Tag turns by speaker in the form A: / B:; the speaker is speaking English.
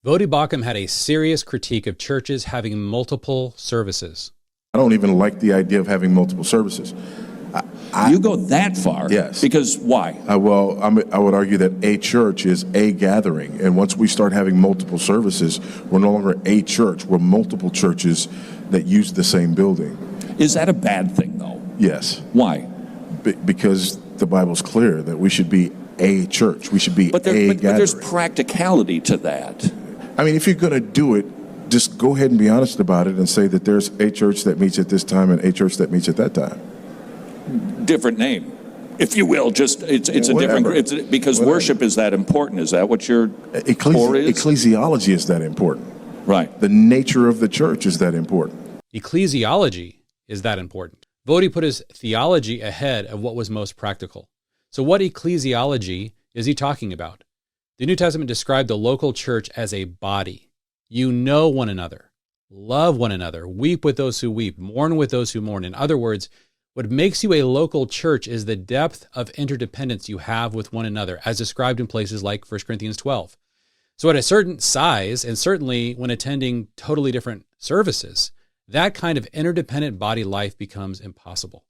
A: Vodi Bakum had a serious critique of churches having multiple services.
B: I don't even like the idea of having multiple services.
C: You go that far?
B: Yes.
C: Because why?
B: I would argue that a church is a gathering, and once we start having multiple services, we're no longer a church. We're multiple churches that use the same building.
C: Is that a bad thing, though?
B: Yes.
C: Why?
B: Because the Bible's clear that we should be a church. We should be a gathering.
C: But there's practicality to that.
B: I mean, if you're going to do it, just go ahead and be honest about it and say that there's a church that meets at this time and a church that meets at that time.
C: Different name, if you will. Just it's a different. It's because worship is that important. Is that what your core is?
B: Ecclesiology is that important.
C: Right.
B: The nature of the church is that important.
A: Ecclesiology is that important. Vodi put his theology ahead of what was most practical. So what ecclesiology is he talking about? The New Testament described the local church as a body. You know one another, love one another, weep with those who weep, mourn with those who mourn. In other words, what makes you a local church is the depth of interdependence you have with one another, as described in places like 1 Corinthians 12. So at a certain size, and certainly when attending totally different services, that kind of interdependent body life becomes impossible.